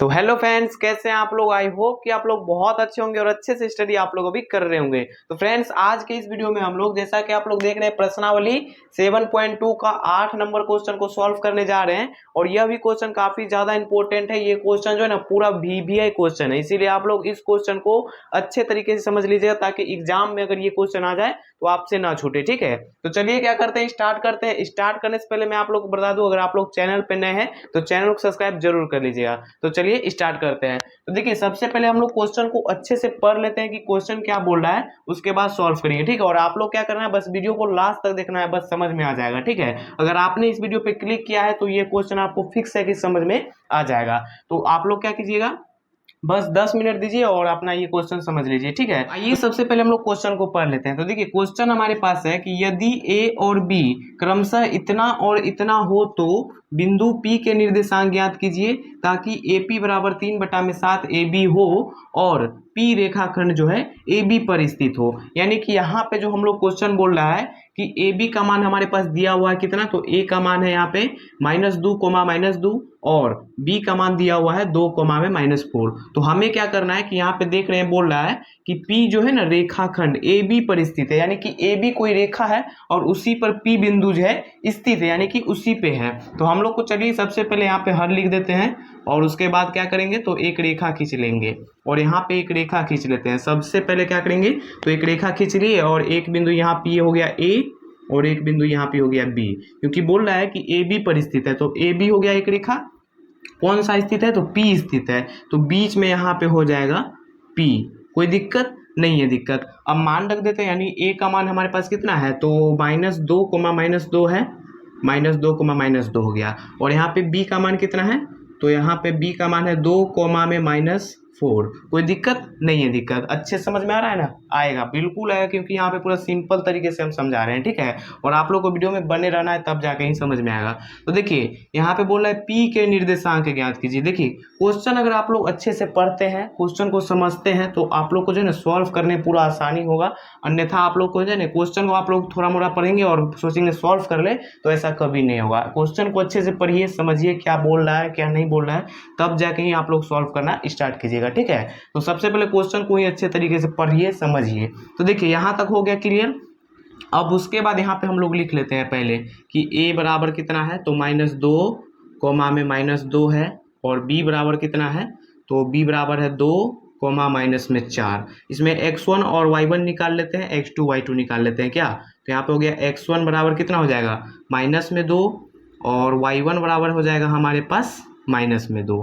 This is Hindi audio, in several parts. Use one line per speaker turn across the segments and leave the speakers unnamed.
तो हेलो फ्रेंड्स, कैसे हैं आप लोग। आई होप कि आप लोग बहुत अच्छे होंगे और अच्छे से स्टडी आप लोग अभी कर रहे होंगे। तो फ्रेंड्स, आज के इस वीडियो में हम लोग, जैसा कि आप लोग देख रहे हैं, प्रश्नावली 7.2 का 8 नंबर क्वेश्चन को सॉल्व करने जा रहे हैं। और यह भी क्वेश्चन काफी ज्यादा इंपॉर्टेंट है। ये क्वेश्चन जो है ना, पूरा वीवीआई क्वेश्चन है, इसीलिए आप लोग इस क्वेश्चन को अच्छे तरीके से समझ लीजिएगा, ताकि एग्जाम में अगर ये क्वेश्चन आ जाए तो आपसे ना छूटे। ठीक है, तो चलिए क्या करते हैं, स्टार्ट करते हैं। स्टार्ट करने से पहले मैं आप लोग को बता दूं, अगर आप लोग चैनल पे नए हैं तो चैनल को सब्सक्राइब जरूर कर लीजिएगा। तो चलिए स्टार्ट करते हैं। तो देखिए, सबसे पहले हम लोग क्वेश्चन को अच्छे से पढ़ लेते हैं कि क्वेश्चन क्या बोल रहा है, उसके बाद सॉल्व करेंगे। ठीक है, और आप लोग क्या करना है, बस वीडियो को लास्ट तक देखना है, बस समझ में आ जाएगा। ठीक है, अगर आपने इस वीडियो पे क्लिक किया है तो ये क्वेश्चन आपको फिक्स है कि समझ में आ जाएगा। तो आप लोग क्या कीजिएगा, बस 10 मिनट दीजिए और अपना ये क्वेश्चन समझ लीजिए। ठीक है, आइए सबसे पहले हम लोग क्वेश्चन को पढ़ लेते हैं। तो देखिए, क्वेश्चन हमारे पास है कि यदि ए और बी क्रमशः इतना और इतना हो तो बिंदु P के निर्देशांक ज्ञात कीजिए, ताकि AP बराबर 3/7 AB हो और P रेखाखंड जो है AB पर स्थित हो। यानी कि यहाँ पे जो हम लोग क्वेश्चन बोल रहा है कि AB का मान हमारे पास दिया हुआ है कितना, तो A का मान है यहाँ पे -2, -2 और B का मान दिया हुआ है 2, -4। तो हमें क्या करना है कि यहाँ पे देख रहे हैं, बोल रहा है कि P जो है ना रेखाखंड AB पर स्थित है, यानी कि AB कोई रेखा है और उसी पर P बिंदु जो है स्थित है, यानी कि उसी पे है। तो हम लोग को चलिए सबसे पहले यहाँ पे हर लिख देते हैं और उसके बाद क्या करेंगे, तो एक रेखा खींच लेंगे और यहाँ पे एक रेखा खींच लेते हैं। सबसे पहले क्या करेंगे, तो एक रेखा खींच लिए और एक बिंदु यहाँ P हो गया A और एक बिंदु यहाँ पे हो गया B, क्योंकि बोल रहा है कि AB पर स्थित है। तो AB हो गया एक रेखा, कौन सा स्थित है, तो P स्थित है, तो बीच में यहाँ पे हो जाएगा P। कोई दिक्कत नहीं है, दिक्कत। अब मान रख देते हैं, यानी A का मान हमारे पास कितना है, तो -2, -2 है, -2, -2 हो गया। और यहाँ पे B का मान कितना है, तो यहाँ पे B का मान है 2, -4। कोई दिक्कत नहीं है, दिक्कत अच्छे समझ में आ रहा है ना, आएगा, बिल्कुल आएगा, क्योंकि यहाँ पे पूरा सिंपल तरीके से हम समझा रहे हैं। ठीक है, और आप लोग को वीडियो में बने रहना है, तब जाके ही समझ में आएगा। तो देखिए, यहाँ पे बोल रहा है P के निर्देशांक ज्ञात कीजिए। देखिए, क्वेश्चन अगर आप लोग अच्छे से पढ़ते हैं, क्वेश्चन को समझते हैं, तो आप लोग को जो है ना सॉल्व करने पूरा आसानी होगा। अन्यथा आप लोग को जो है ना, क्वेश्चन को आप लोग थोड़ा मोड़ा पढ़ेंगे और सोचेंगे सॉल्व कर ले, तो ऐसा कभी नहीं होगा। क्वेश्चन को अच्छे से पढ़िए, समझिए क्या बोल रहा है क्या नहीं बोल रहा है, तब जाके ही आप लोग सॉल्व करना स्टार्ट कीजिएगा। ठीक है, तो सबसे पहले क्वेश्चन को ही अच्छे तरीके से पढ़िए, समझिए। तो देखिए, यहाँ तक हो गया क्लियर। अब उसके बाद यहाँ पे हम लोग लिख लेते हैं पहले कि A बराबर कितना है, तो -2, -2 है, और B बराबर कितना है, तो B बराबर है 2, -4। इसमें x1 और y1 निकाल लेते हैं, x2 y2 निकाल लेते हैं क्या। तो यहाँ पे हो गया x1 बराबर कितना हो जाएगा, -2, और y1 बराबर हो जाएगा हमारे पास -2।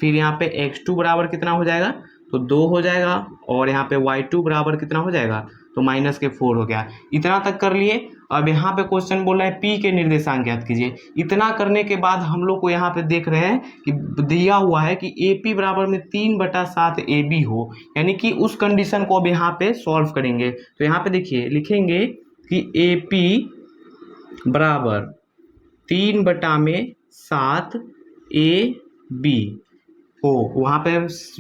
फिर यहाँ पे x2 बराबर कितना हो जाएगा, तो 2 हो जाएगा, और यहाँ पे y2 बराबर कितना हो जाएगा, तो -4 हो गया। इतना तक कर लिए। अब यहाँ पे क्वेश्चन बोल रहा है P के निर्देशांक ज्ञात कीजिए। इतना करने के बाद हम लोग को यहाँ पे देख रहे हैं कि दिया हुआ है कि AP बराबर में 3/7 AB हो, यानी कि उस कंडीशन को अब यहाँ पे सॉल्व करेंगे। तो यहाँ पे देखिए, लिखेंगे कि AP बराबर 3/7 AB हो, वहाँ पे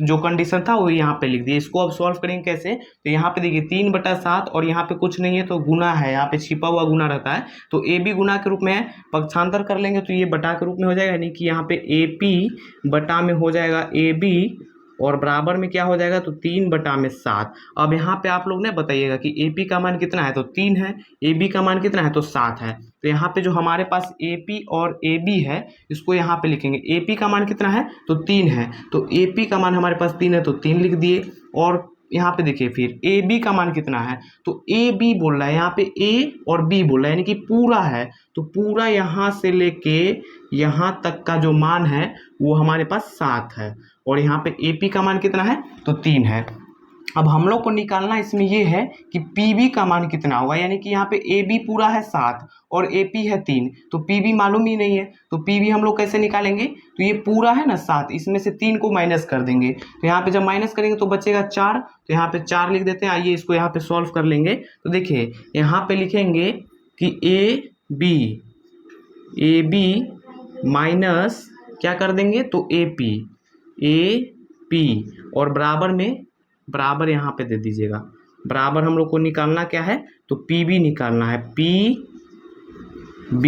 जो कंडीशन था वो यहाँ पे लिख दिए। इसको अब सॉल्व करेंगे कैसे, तो यहाँ पे देखिए 3/7 और यहाँ पे कुछ नहीं है, तो गुना है, यहाँ पे छिपा हुआ गुना रहता है, तो ए बी गुना के रूप में है। पक्षांतर कर लेंगे तो ये बटा के रूप में हो जाएगा, यानी कि यहाँ पे AP बटा में हो जाएगा AB, और बराबर में क्या हो जाएगा, तो 3/7। अब यहाँ पे आप लोग ने बताइएगा कि AP का मान कितना है, तो 3 है, AB का मान कितना है, तो 7 है। तो यहाँ पे जो हमारे पास AP और AB है, इसको यहाँ पे लिखेंगे। AP का मान कितना है, तो 3 है, तो AP का मान हमारे पास 3 है, तो 3 लिख दिए। और यहाँ पे देखिए, फिर AB का मान कितना है, तो AB बोल रहा है, यहाँ पे A और B बोल रहा है, यानी कि पूरा है, तो पूरा यहाँ से लेके यहाँ तक का जो मान है वो हमारे पास 7 है, और यहाँ पे AP का मान कितना है, तो 3 है। अब हम लोग को निकालना इसमें ये है कि PB का मान कितना होगा, यानी कि यहाँ पे AB पूरा है 7 और AP है 3, तो PB मालूम ही नहीं है, तो PB हम लोग कैसे निकालेंगे, तो ये पूरा है ना 7, इसमें से 3 को माइनस कर देंगे, तो यहाँ पे जब माइनस करेंगे तो बचेगा 4, तो यहाँ पे 4 लिख देते हैं। आइए इसको यहाँ पे सॉल्व कर लेंगे। तो देखिए, यहाँ पे लिखेंगे कि AB माइनस क्या कर देंगे, तो AP और बराबर यहाँ पे दे दीजिएगा। बराबर हम लोग को निकालना क्या है, तो PB निकालना है, PB।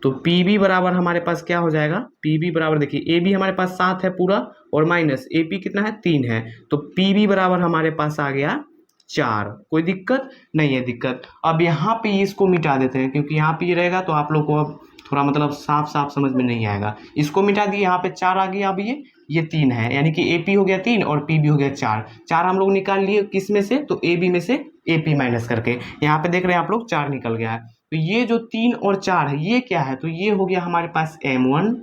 तो PB बराबर हमारे पास क्या हो जाएगा, PB बराबर देखिए AB हमारे पास 7 है पूरा, और माइनस ए पी कितना है 3 है, तो पी भी बराबर हमारे पास आ गया 4। कोई दिक्कत नहीं है दिक्कत। अब यहाँ पे इसको मिटा देते हैं क्योंकि यहाँ पे ये रहेगा तो आप लोग को अब थोड़ा मतलब साफ साफ समझ में नहीं आएगा। इसको मिटा दिए, यहाँ पे 4 आ गया, अब ये 3 है, यानी कि ए पी हो गया 3 और पी भी हो गया 4। 4 हम लोग निकाल लिए किस में से, तो ए बी में से ए पी माइनस करके। यहाँ पे देख रहे हैं आप लोग 4 निकल गया है। तो ये जो 3 और 4 है ये क्या है, तो ये हो गया हमारे पास M1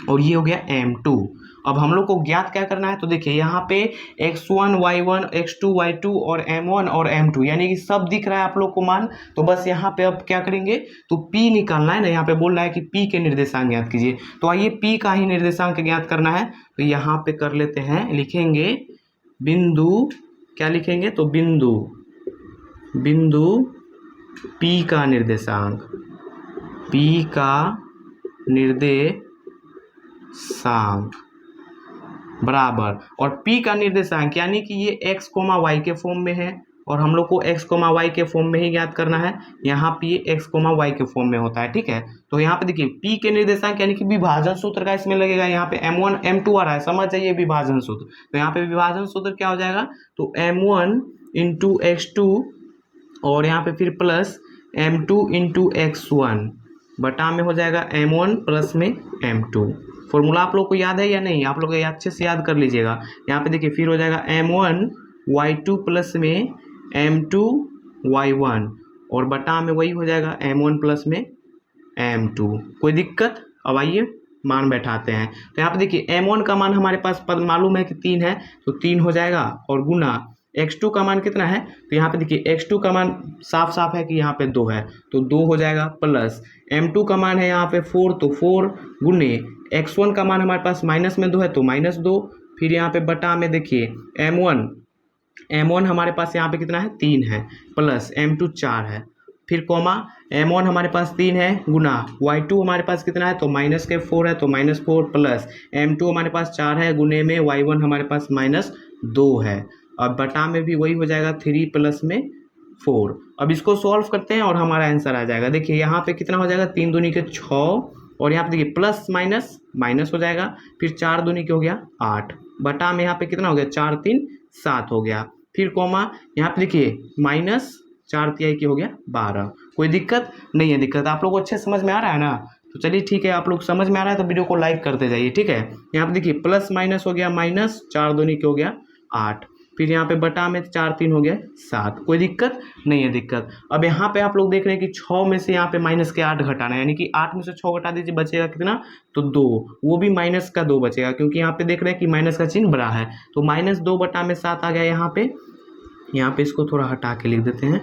और ये हो गया M2। अब हम लोग को ज्ञात क्या करना है, तो देखिए यहाँ पे x1 y1 x2 y2 और m1 और m2 यानी कि सब दिख रहा है आप लोग को मान। तो बस यहाँ पे अब क्या करेंगे, तो p निकालना है ना। यहाँ पे बोल रहा है कि p के निर्देशांक ज्ञात कीजिए, तो आइए p का ही निर्देशांक ज्ञात करना है। तो यहाँ पे कर लेते हैं, लिखेंगे बिंदु, क्या लिखेंगे, तो बिंदु p का निर्देशांक, p का निर्देशांक बराबर, और p का निर्देशांक यानी कि ये x, y के फॉर्म में है और हम लोग को x, y के फॉर्म में ही ज्ञात करना है। यहाँ पे x, y के फॉर्म में होता है, ठीक है। तो यहाँ पे देखिए p के निर्देशांक यानी कि विभाजन सूत्र का इसमें लगेगा। यहाँ पे m1 m2 आ रहा है, समझ जाइए विभाजन सूत्र। तो यहाँ पे विभाजन सूत्र क्या हो जाएगा, तो m1 इंटू x2 और यहाँ पे फिर प्लस m2 इंटू x1 बटा में हो जाएगा m1 प्लस में m2। फॉर्मूला आप लोग को याद है या नहीं, आप लोग अच्छे से याद कर लीजिएगा। यहाँ पे देखिए फिर हो जाएगा m1 y2 प्लस में m2 y1 और बटा में वही हो जाएगा m1 प्लस में m2। कोई दिक्कत। अब आइए मान बैठाते हैं। तो यहाँ पे देखिए m1 का मान हमारे पास पद मालूम है कि 3 है, तो 3 हो जाएगा और गुना x2 का मान कितना है, तो यहाँ पे देखिए x2 का मान साफ साफ है कि यहाँ पे 2 है, तो 2 हो जाएगा प्लस m2 का मान है यहाँ पे 4, तो 4 गुने x1 का मान हमारे पास माइनस में 2 है तो -2, फिर यहाँ पे बटा में देखिए m1 हमारे पास यहाँ पे कितना है 3 है प्लस m2 4 है, फिर कॉमा m1 हमारे पास 3 है गुना y2 हमारे पास कितना है, तो माइनस के 4 है तो -4 प्लस m2 हमारे पास 4 है गुने में y1 हमारे पास -2 है। अब बटा में भी वही हो जाएगा 3 प्लस में 4। अब इसको सॉल्व करते हैं और हमारा आंसर आ जाएगा। देखिए यहाँ पे कितना हो जाएगा, 3 दूनी के 6 और यहाँ पे देखिए प्लस माइनस हो जाएगा, फिर 4 दूनी के हो गया 8 बटा में यहाँ पे कितना हो गया 4 3 7 हो गया, फिर कॉमा यहाँ पे देखिए -4 तिहाई की हो गया 12। कोई दिक्कत नहीं है दिक्कत। आप लोग को अच्छे समझ में आ रहा है ना, तो चलिए ठीक है। आप लोग समझ में आ रहा है तो वीडियो को लाइक करते जाइए, ठीक है। यहाँ पे देखिए प्लस माइनस हो गया माइनस, 4 दूनी के हो गया 8, फिर यहाँ पे बटा में 4 3 हो गया 7। कोई दिक्कत नहीं है दिक्कत। अब यहाँ पे आप लोग देख रहे हैं कि 6 में से यहाँ पे माइनस के 8 घटाना है, यानी कि 8 में से 6 घटा दीजिए, बचेगा कितना, तो 2, वो भी माइनस का 2 बचेगा क्योंकि यहाँ पे देख रहे हैं कि माइनस का चिन्ह बड़ा है, तो -2 बटा में 7 आ गया। यहाँ पे इसको थोड़ा हटा के लिख देते हैं,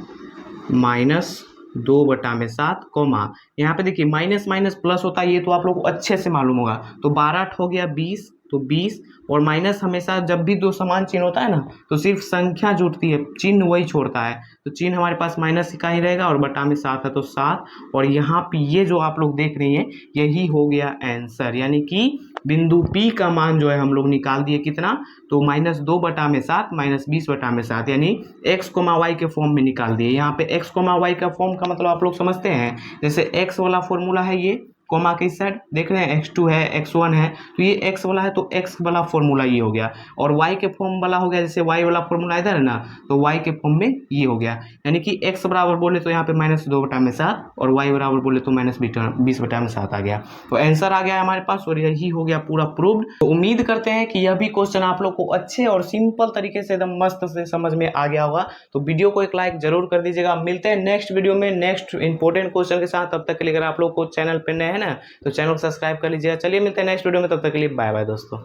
-2 बटा में 7 कॉमा यहाँ पे देखिए माइनस माइनस प्लस होता है, ये तो आप लोग को अच्छे से मालूम होगा। तो 12 8 हो गया 20, तो 20 और माइनस हमेशा जब भी दो समान चिन्ह होता है ना तो सिर्फ संख्या जुटती है, चिन्ह वही छोड़ता है। तो चिन्ह हमारे पास माइनस का ही रहेगा और बटा में 7 है तो 7, और यहाँ पे ये जो आप लोग देख रही हैं यही हो गया आंसर, यानी कि बिंदु P का मान जो है हम लोग निकाल दिए कितना, तो -2 बटा में 7 -20 बटा में 7, यानी x, y के फॉर्म में निकाल दिए। यहाँ पे x, y का फॉर्म का मतलब आप लोग समझते हैं, जैसे x वाला फॉर्मूला है ये, कोमा के इस साइड देख रहे हैं x2 है x1 है, तो ये x वाला है तो x वाला फॉर्मूला ये हो गया, और y के फॉर्म वाला हो गया, जैसे y वाला फॉर्मूला इधर है ना, तो y के फॉर्म में ये हो गया, यानी कि x बराबर बोले तो यहाँ पे -2 बटा में 7 और y बराबर बोले तो -20 बटा में 7 आ गया। तो आंसर आ गया हमारे पास और यही हो गया पूरा प्रूव्ड। तो उम्मीद करते हैं कि यह भी क्वेश्चन आप लोग को अच्छे और सिंपल तरीके से एकदम मस्त से समझ में आ गया होगा। तो वीडियो को एक लाइक जरूर कर दीजिएगा। मिलते हैं नेक्स्ट वीडियो में नेक्स्ट इंपॉर्टेंट क्वेश्चन के साथ। तब तक के लिए अगर आप लोग को चैनल पर नए हैं ना तो चैनल सब्सक्राइब कर लीजिएगा। चलिए मिलते हैं नेक्स्ट वीडियो में, तब तक के लिए बाय बाय दोस्तों।